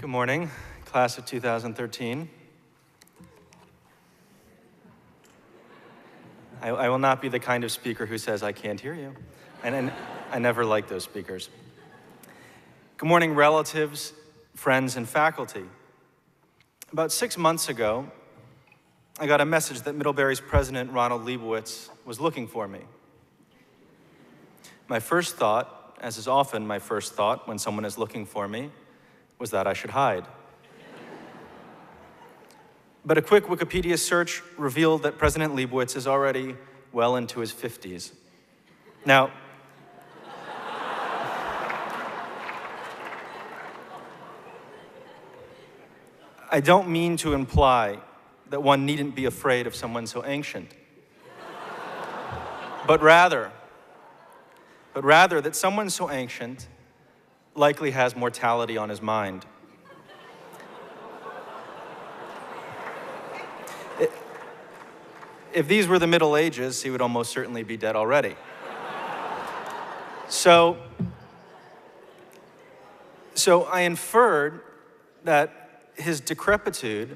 Good morning, class of 2013. I will not be the kind of speaker who says, I can't hear you. And I never like those speakers. Good morning, relatives, friends, and faculty. About 6 months ago, I got a message that Middlebury's president, Ronald Leibowitz, was looking for me. My first thought, as is often my first thought when someone is looking for me, was that I should hide. But a quick Wikipedia search revealed that President Leibowitz is already well into his 50s. Now, I don't mean to imply that one needn't be afraid of someone so ancient, but rather that someone so ancient likely has mortality on his mind. If these were the Middle Ages, he would almost certainly be dead already. So I inferred that his decrepitude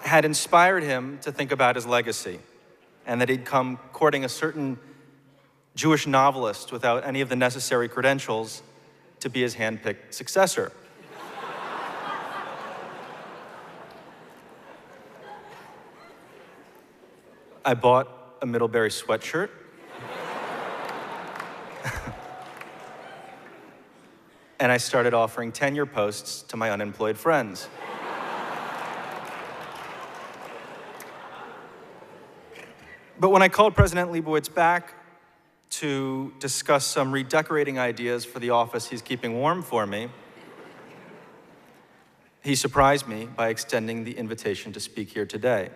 had inspired him to think about his legacy, and that he'd come courting a certain Jewish novelist without any of the necessary credentials to be his hand-picked successor. I bought a Middlebury sweatshirt. And I started offering tenure posts to my unemployed friends. But when I called President Leibowitz back to discuss some redecorating ideas for the office he's keeping warm for me, he surprised me by extending the invitation to speak here today.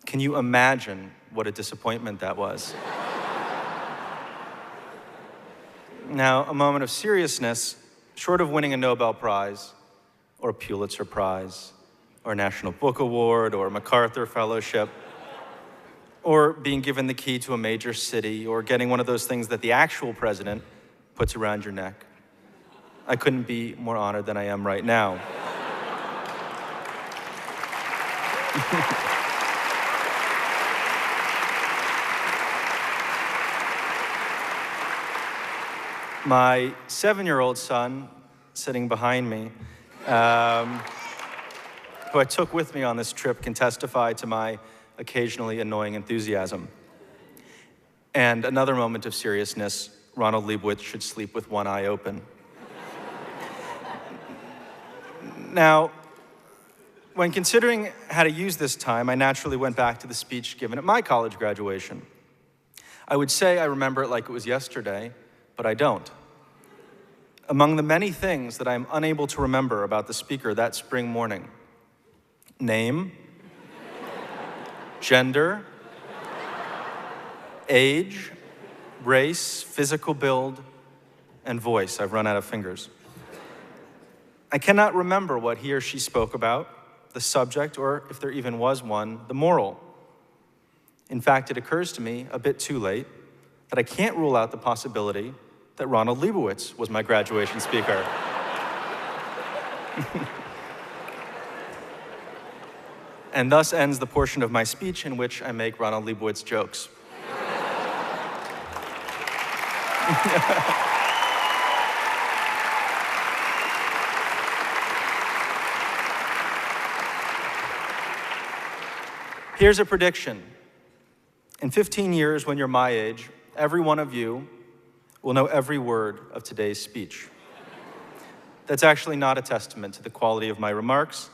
Can you imagine what a disappointment that was? Now, a moment of seriousness, short of winning a Nobel Prize, or a Pulitzer Prize, or a National Book Award, or a MacArthur Fellowship, or being given the key to a major city, or getting one of those things that the actual president puts around your neck, I couldn't be more honored than I am right now. My 7-year-old son, sitting behind me, who I took with me on this trip, can testify to my occasionally annoying enthusiasm. And another moment of seriousness, Ronald Leibowitz should sleep with one eye open. Now, when considering how to use this time, I naturally went back to the speech given at my college graduation. I would say I remember it like it was yesterday, but I don't. Among the many things that I am unable to remember about the speaker that spring morning: name, gender, age, race, physical build, and voice. I've run out of fingers. I cannot remember what he or she spoke about, the subject, or if there even was one, the moral. In fact, it occurs to me a bit too late that I can't rule out the possibility that Ronald Leibowitz was my graduation speaker. And thus ends the portion of my speech in which I make Ronald Leibowitz jokes. Here's a prediction. In 15 years, when you're my age, every one of you will know every word of today's speech. That's actually not a testament to the quality of my remarks,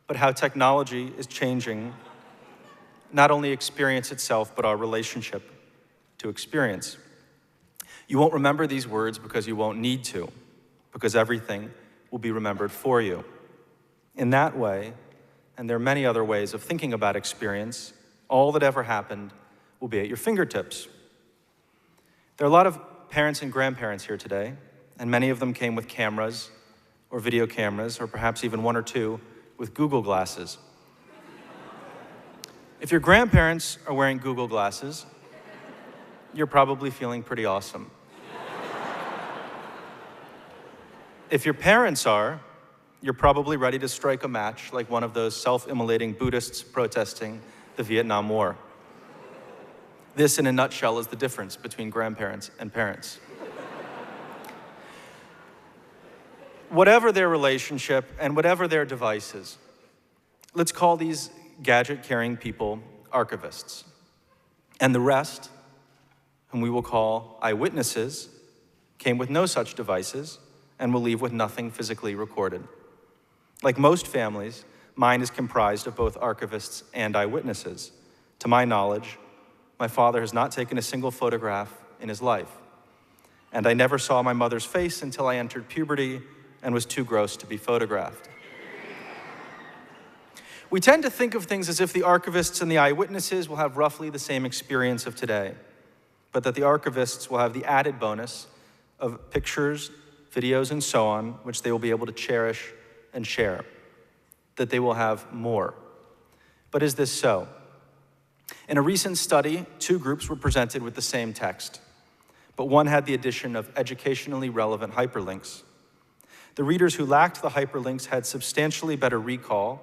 but how technology is changing not only experience itself, but our relationship to experience. You won't remember these words because you won't need to, because everything will be remembered for you. In that way, and there are many other ways of thinking about experience, all that ever happened will be at your fingertips. There are a lot of parents and grandparents here today, and many of them came with cameras, or video cameras, or perhaps even one or two with Google glasses. If your grandparents are wearing Google glasses, you're probably feeling pretty awesome. If your parents are, you're probably ready to strike a match like one of those self-immolating Buddhists protesting the Vietnam War. This, in a nutshell, is the difference between grandparents and parents. Whatever their relationship and whatever their devices, let's call these gadget-carrying people archivists. And the rest, whom we will call eyewitnesses, came with no such devices and will leave with nothing physically recorded. Like most families, mine is comprised of both archivists and eyewitnesses. To my knowledge, my father has not taken a single photograph in his life. And I never saw my mother's face until I entered puberty and was too gross to be photographed. We tend to think of things as if the archivists and the eyewitnesses will have roughly the same experience of today, but that the archivists will have the added bonus of pictures, videos, and so on, which they will be able to cherish and share, that they will have more. But is this so? In a recent study, 2 groups were presented with the same text, but one had the addition of educationally relevant hyperlinks. The readers who lacked the hyperlinks had substantially better recall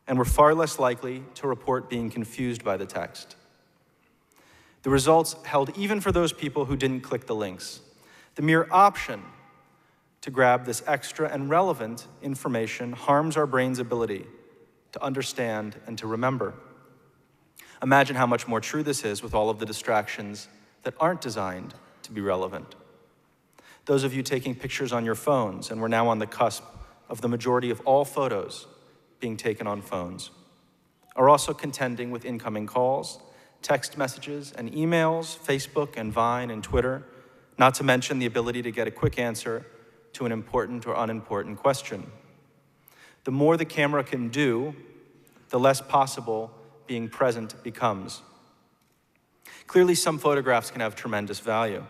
and were far less likely to report being confused by the text. The results held even for those people who didn't click the links. The mere option to grab this extra and relevant information harms our brain's ability to understand and to remember. Imagine how much more true this is with all of the distractions that aren't designed to be relevant. Those of you taking pictures on your phones, and we're now on the cusp of the majority of all photos being taken on phones, are also contending with incoming calls, text messages, and emails, Facebook and Vine and Twitter, not to mention the ability to get a quick answer to an important or unimportant question. The more the camera can do, the less possible being present becomes. Clearly, some photographs can have tremendous value.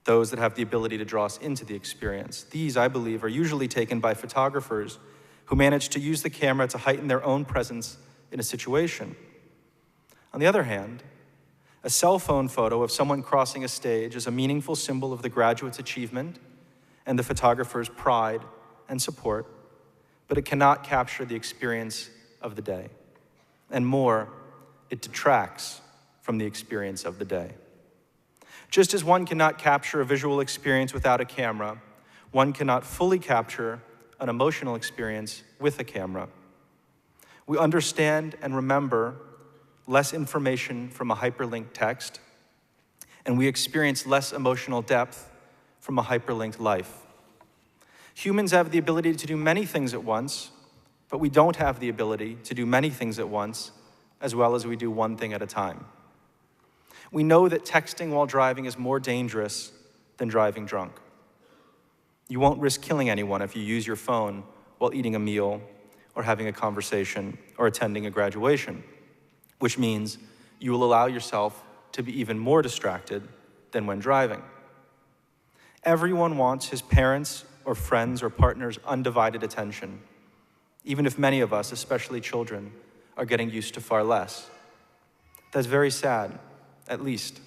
Those that have the ability to draw us into the experience. These, I believe, are usually taken by photographers who manage to use the camera to heighten their own presence in a situation. On the other hand, a cell phone photo of someone crossing a stage is a meaningful symbol of the graduate's achievement and the photographer's pride and support, but it cannot capture the experience of the day. And more, it detracts from the experience of the day. Just as one cannot capture a visual experience without a camera, one cannot fully capture an emotional experience with a camera. We understand and remember less information from a hyperlinked text, and we experience less emotional depth from a hyperlinked life. Humans have the ability to do many things at once, but we don't have the ability to do many things at once as well as we do one thing at a time. We know that texting while driving is more dangerous than driving drunk. You won't risk killing anyone if you use your phone while eating a meal or having a conversation or attending a graduation, which means you will allow yourself to be even more distracted than when driving. Everyone wants his parents or friends or partners' undivided attention, even if many of us, especially children, are getting used to far less. That's very sad, at least.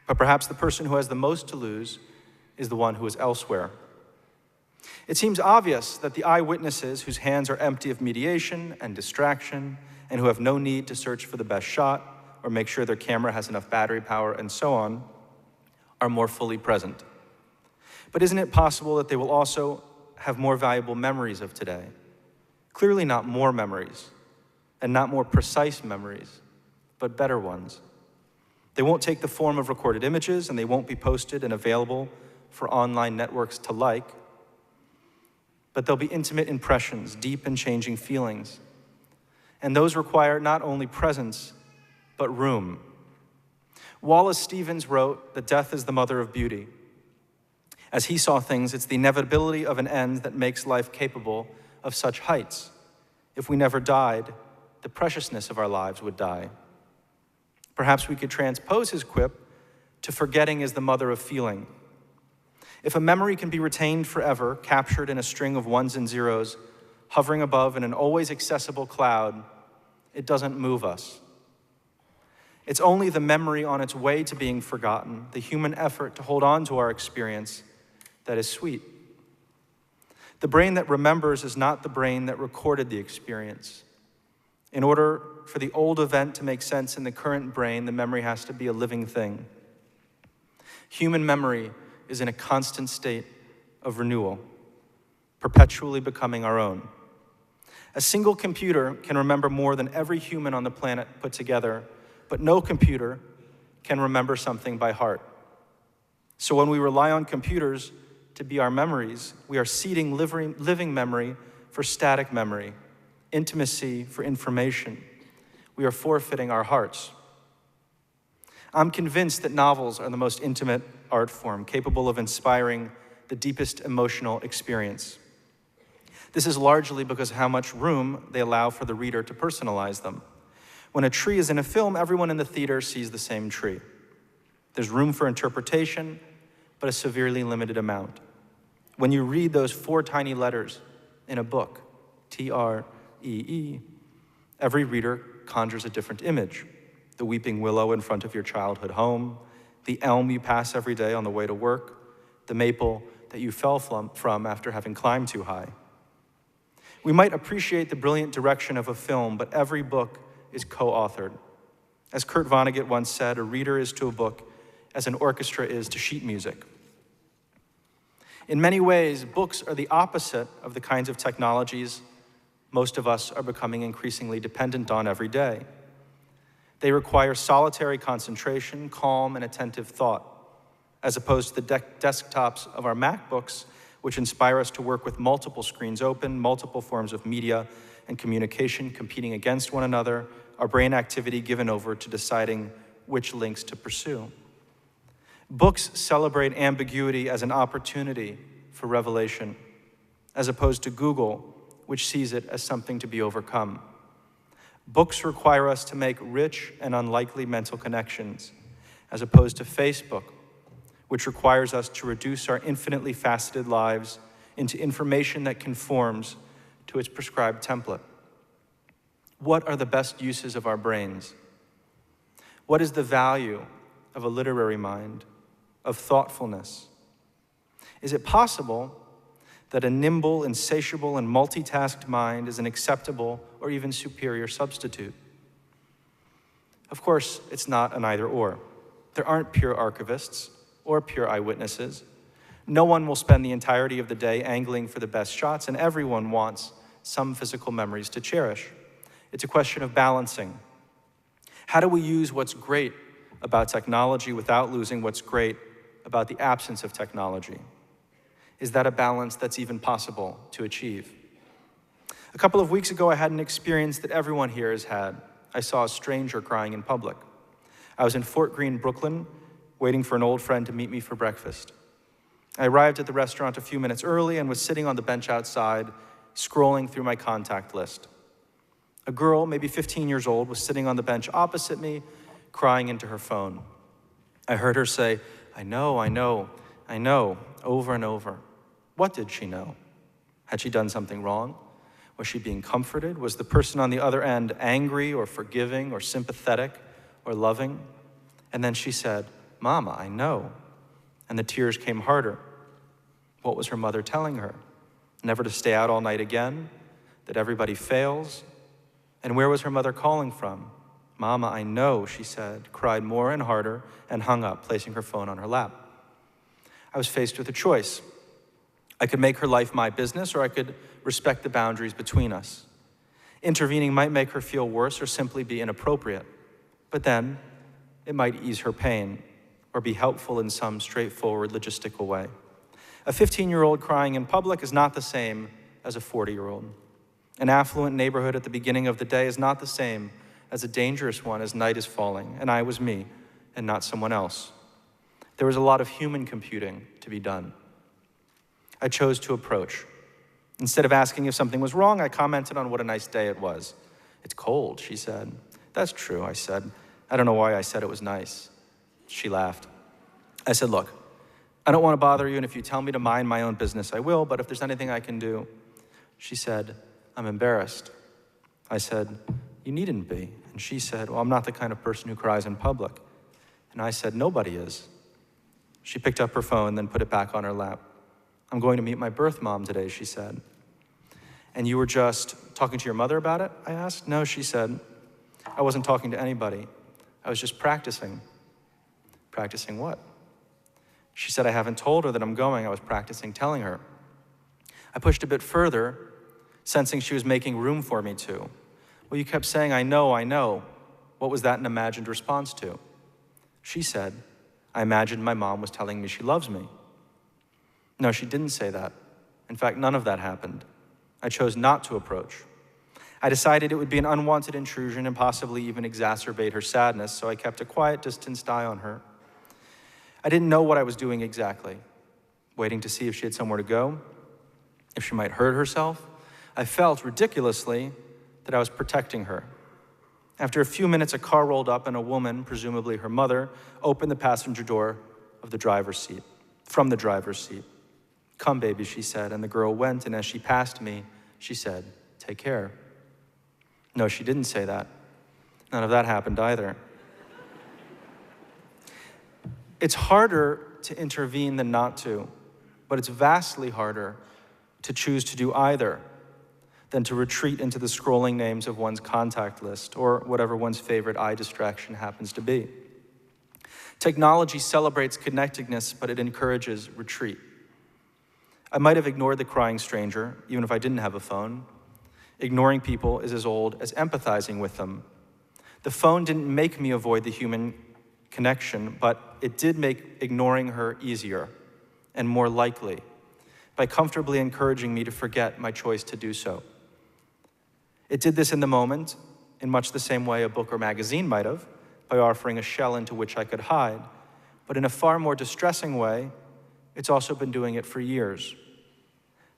But perhaps the person who has the most to lose is the one who is elsewhere. It seems obvious that the eyewitnesses whose hands are empty of mediation and distraction and who have no need to search for the best shot or make sure their camera has enough battery power and so on are more fully present. But isn't it possible that they will also have more valuable memories of today? Clearly not more memories and not more precise memories, but better ones. They won't take the form of recorded images and they won't be posted and available for online networks to like, but they'll be intimate impressions, deep and changing feelings. And those require not only presence, but room. Wallace Stevens wrote that death is the mother of beauty. As he saw things, it's the inevitability of an end that makes life capable of such heights. If we never died, the preciousness of our lives would die. Perhaps we could transpose his quip to forgetting is the mother of feeling. If a memory can be retained forever, captured in a string of ones and zeros, hovering above in an always accessible cloud, it doesn't move us. It's only the memory on its way to being forgotten, the human effort to hold on to our experience, that is sweet The brain that remembers is not the brain that recorded the experience. In order for the old event to make sense in the current brain, the memory has to be a living thing. Human memory is in a constant state of renewal, perpetually becoming our own. A single computer can remember more than every human on the planet put together, but no computer can remember something by heart. So when we rely on computers to be our memories, we are ceding living memory for static memory, intimacy for information. We are forfeiting our hearts. I'm convinced that novels are the most intimate art form, capable of inspiring the deepest emotional experience. This is largely because of how much room they allow for the reader to personalize them. When a tree is in a film, everyone in the theater sees the same tree. There's room for interpretation, but a severely limited amount. When you read those 4 tiny letters in a book, T-R-E-E, every reader conjures a different image. The weeping willow in front of your childhood home, the elm you pass every day on the way to work, the maple that you fell from after having climbed too high. We might appreciate the brilliant direction of a film, but every book is co-authored. As Kurt Vonnegut once said, a reader is to a book as an orchestra is to sheet music. In many ways, books are the opposite of the kinds of technologies most of us are becoming increasingly dependent on every day. They require solitary concentration, calm, and attentive thought, as opposed to the desktops of our MacBooks, which inspire us to work with multiple screens open, multiple forms of media and communication competing against one another, our brain activity given over to deciding which links to pursue. Books celebrate ambiguity as an opportunity for revelation, as opposed to Google, which sees it as something to be overcome. Books require us to make rich and unlikely mental connections, as opposed to Facebook, which requires us to reduce our infinitely faceted lives into information that conforms to its prescribed template. What are the best uses of our brains? What is the value of a literary mind, of thoughtfulness? Is it possible that a nimble, insatiable, and multitasked mind is an acceptable or even superior substitute? Of course, it's not an either-or. There aren't pure archivists or pure eyewitnesses. No one will spend the entirety of the day angling for the best shots, and everyone wants some physical memories to cherish. It's a question of balancing. How do we use what's great about technology without losing what's great about the absence of technology? Is that a balance that's even possible to achieve? A couple of weeks ago, I had an experience that everyone here has had. I saw a stranger crying in public. I was in Fort Greene, Brooklyn, waiting for an old friend to meet me for breakfast. I arrived at the restaurant a few minutes early and was sitting on the bench outside, scrolling through my contact list. A girl, maybe 15 years old, was sitting on the bench opposite me, crying into her phone. I heard her say, I know, over and over. What did she know? Had she done something wrong? Was she being comforted? Was the person on the other end angry or forgiving or sympathetic or loving? And then she said, Mama, I know. And the tears came harder. What was her mother telling her? Never to stay out all night again? That everybody fails? And where was her mother calling from? Mama, I know, she said, cried more and harder, and hung up, placing her phone on her lap. I was faced with a choice. I could make her life my business, or I could respect the boundaries between us. Intervening might make her feel worse or simply be inappropriate, but then it might ease her pain or be helpful in some straightforward logistical way. A 15-year-old crying in public is not the same as a 40-year-old. An affluent neighborhood at the beginning of the day is not the same as a dangerous one as night is falling, and I was me and not someone else. There was a lot of human computing to be done. I chose to approach. Instead of asking if something was wrong, I commented on what a nice day it was. It's cold, she said. That's true, I said. I don't know why I said it was nice. She laughed. I said, look, I don't want to bother you, and if you tell me to mind my own business, I will, but if there's anything I can do. She said, I'm embarrassed. I said, you needn't be. And she said, well, I'm not the kind of person who cries in public. And I said, nobody is. She picked up her phone, then put it back on her lap. I'm going to meet my birth mom today, she said. And you were just talking to your mother about it? I asked. No, she said. I wasn't talking to anybody. I was just practicing. Practicing what? She said, I haven't told her that I'm going. I was practicing telling her. I pushed a bit further, sensing she was making room for me to. Well, you kept saying, I know, I know. What was that an imagined response to? She said, I imagined my mom was telling me she loves me. No, she didn't say that. In fact, none of that happened. I chose not to approach. I decided it would be an unwanted intrusion and possibly even exacerbate her sadness, so I kept a quiet, distanced eye on her. I didn't know what I was doing exactly, waiting to see if she had somewhere to go, if she might hurt herself. I felt, ridiculously, that I was protecting her. After a few minutes, a car rolled up and a woman, presumably her mother, opened the passenger door of the driver's seat, from the driver's seat. Come, baby, she said, and the girl went, and as she passed me, she said, take care. No, she didn't say that. None of that happened either. It's harder to intervene than not to, but it's vastly harder to choose to do either than to retreat into the scrolling names of one's contact list or whatever one's favorite eye distraction happens to be. Technology celebrates connectedness, but it encourages retreat. I might have ignored the crying stranger, even if I didn't have a phone. Ignoring people is as old as empathizing with them. The phone didn't make me avoid the human connection, but it did make ignoring her easier and more likely by comfortably encouraging me to forget my choice to do so. It did this in the moment, in much the same way a book or magazine might have, by offering a shell into which I could hide, but in a far more distressing way, it's also been doing it for years.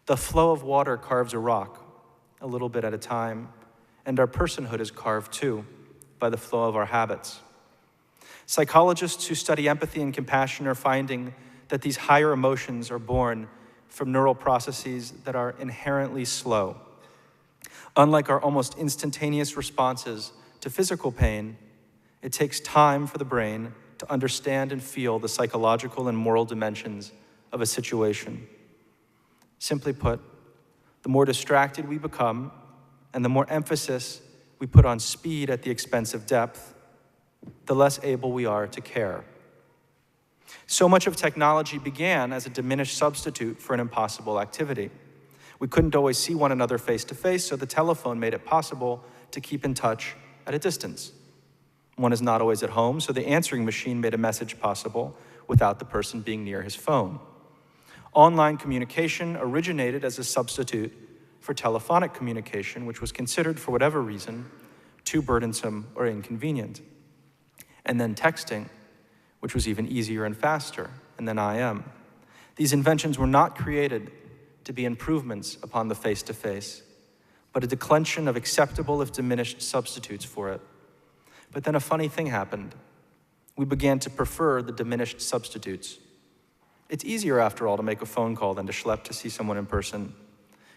The flow of water carves a rock, a little bit at a time, and our personhood is carved too, by the flow of our habits. Psychologists who study empathy and compassion are finding that these higher emotions are born from neural processes that are inherently slow. Unlike our almost instantaneous responses to physical pain, it takes time for the brain to understand and feel the psychological and moral dimensions of a situation. Simply put, the more distracted we become and the more emphasis we put on speed at the expense of depth, the less able we are to care. So much of technology began as a diminished substitute for an impossible activity. We couldn't always see one another face to face, so the telephone made it possible to keep in touch at a distance. One is not always at home, so the answering machine made a message possible without the person being near his phone. Online communication originated as a substitute for telephonic communication, which was considered, for whatever reason, too burdensome or inconvenient. And then texting, which was even easier and faster, and then IM. These inventions were not created to be improvements upon the face-to-face, but a declension of acceptable, if diminished, substitutes for it. But then a funny thing happened. We began to prefer the diminished substitutes. It's easier, after all, to make a phone call than to schlep to see someone in person.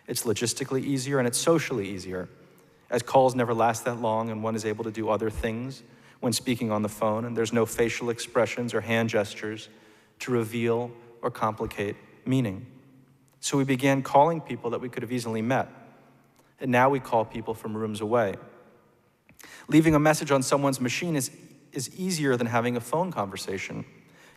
It's logistically easier and it's socially easier, as calls never last that long and one is able to do other things when speaking on the phone, and there's no facial expressions or hand gestures to reveal or complicate meaning. So we began calling people that we could have easily met, and now we call people from rooms away. Leaving a message on someone's machine is easier than having a phone conversation.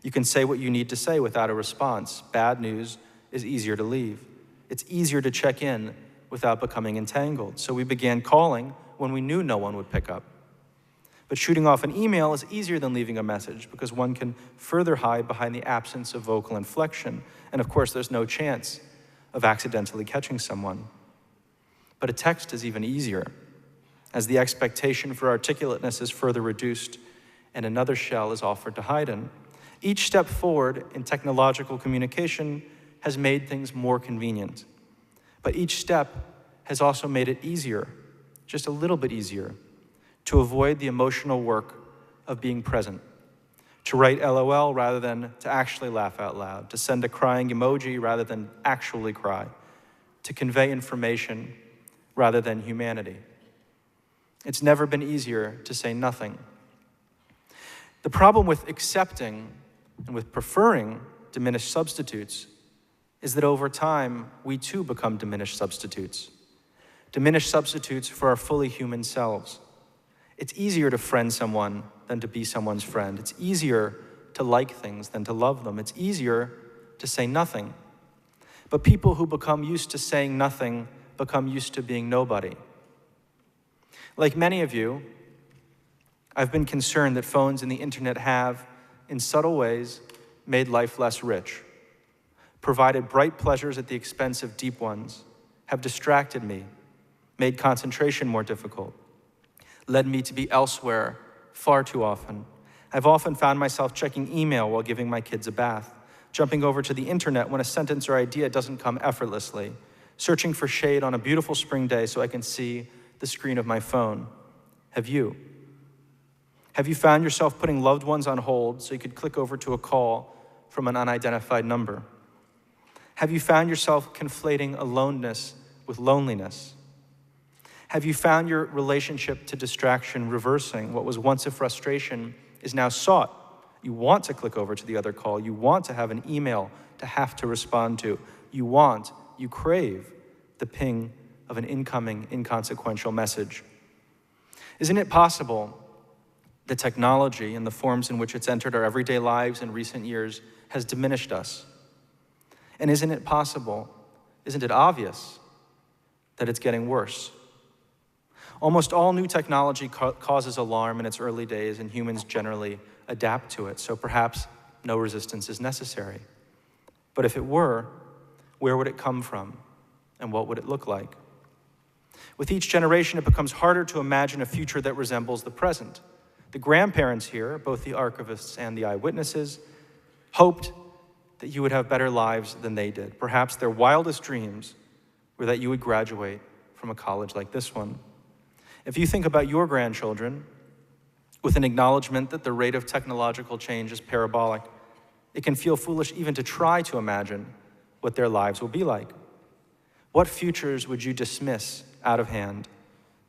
You can say what you need to say without a response. Bad news is easier to leave. It's easier to check in without becoming entangled. So we began calling when we knew no one would pick up. But shooting off an email is easier than leaving a message because one can further hide behind the absence of vocal inflection. And of course, there's no chance of accidentally catching someone. But a text is even easier, as the expectation for articulateness is further reduced and another shell is offered to hide in. Each step forward in technological communication has made things more convenient. But each step has also made it easier, just a little bit easier, to avoid the emotional work of being present, to write LOL rather than to actually laugh out loud, to send a crying emoji rather than actually cry, to convey information rather than humanity. It's never been easier to say nothing. The problem with accepting and with preferring diminished substitutes is that over time, we too become diminished substitutes for our fully human selves. It's easier to friend someone than to be someone's friend. It's easier to like things than to love them. It's easier to say nothing. But people who become used to saying nothing become used to being nobody. Like many of you, I've been concerned that phones and the internet have, in subtle ways, made life less rich, provided bright pleasures at the expense of deep ones, have distracted me, made concentration more difficult, led me to be elsewhere far too often. I've often found myself checking email while giving my kids a bath, jumping over to the internet when a sentence or idea doesn't come effortlessly, searching for shade on a beautiful spring day so I can see the screen of my phone. Have you? Have you found yourself putting loved ones on hold so you could click over to a call from an unidentified number? Have you found yourself conflating aloneness with loneliness? Have you found your relationship to distraction reversing? What was once a frustration is now sought. You want to click over to the other call. You want to have an email to have to respond to. You crave the ping of an incoming, inconsequential message. Isn't it possible that technology and the forms in which it's entered our everyday lives in recent years has diminished us? And isn't it obvious that it's getting worse? Almost all new technology causes alarm in its early days, and humans generally adapt to it, so perhaps no resistance is necessary. But if it were, where would it come from, and what would it look like? With each generation, it becomes harder to imagine a future that resembles the present. The grandparents here, both the archivists and the eyewitnesses, hoped that you would have better lives than they did. Perhaps their wildest dreams were that you would graduate from a college like this one. If you think about your grandchildren, with an acknowledgement that the rate of technological change is parabolic, it can feel foolish even to try to imagine what their lives will be like. What futures would you dismiss out of hand?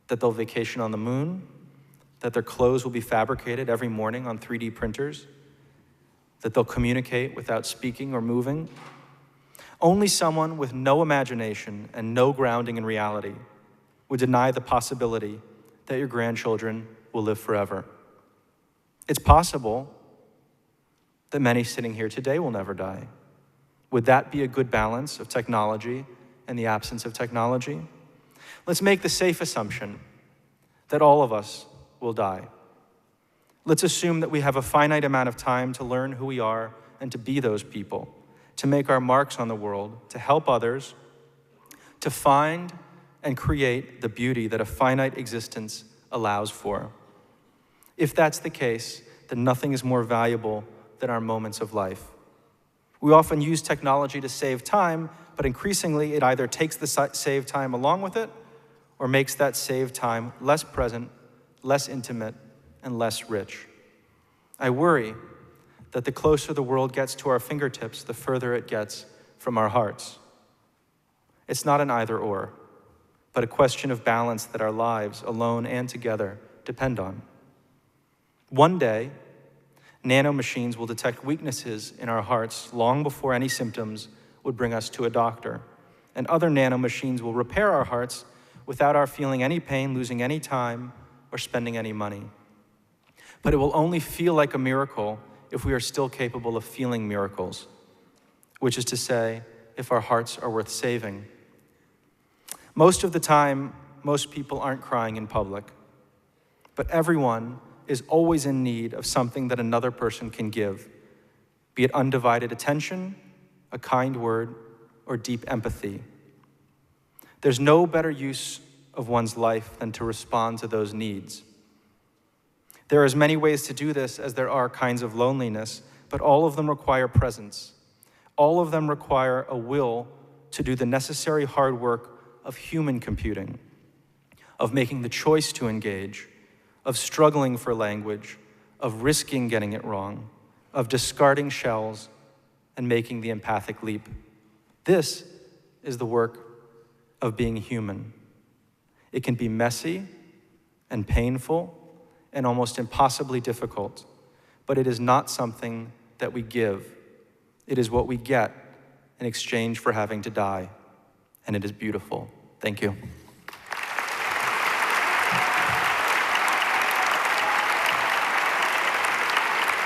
That they'll vacation on the moon? That their clothes will be fabricated every morning on 3D printers? That they'll communicate without speaking or moving? Only someone with no imagination and no grounding in reality would deny the possibility that your grandchildren will live forever. It's possible that many sitting here today will never die. Would that be a good balance of technology and the absence of technology? Let's make the safe assumption that all of us will die. Let's assume that we have a finite amount of time to learn who we are and to be those people, to make our marks on the world, to help others, to find and create the beauty that a finite existence allows for. If that's the case, then nothing is more valuable than our moments of life. We often use technology to save time, but increasingly it either takes the saved time along with it or makes that saved time less present, less intimate, and less rich. I worry that the closer the world gets to our fingertips, the further it gets from our hearts. It's not an either-or, but a question of balance that our lives, alone and together, depend on. One day, nanomachines will detect weaknesses in our hearts long before any symptoms would bring us to a doctor. And other nanomachines will repair our hearts without our feeling any pain, losing any time, or spending any money. But it will only feel like a miracle if we are still capable of feeling miracles, which is to say, if our hearts are worth saving. Most of the time, most people aren't crying in public, but everyone is always in need of something that another person can give, be it undivided attention, a kind word, or deep empathy. There's no better use of one's life than to respond to those needs. There are as many ways to do this as there are kinds of loneliness, but all of them require presence. All of them require a will to do the necessary hard work of human computing, of making the choice to engage, of struggling for language, of risking getting it wrong, of discarding shells and making the empathic leap. This is the work of being human. It can be messy and painful and almost impossibly difficult, but it is not something that we give. It is what we get in exchange for having to die. And it is beautiful. Thank you.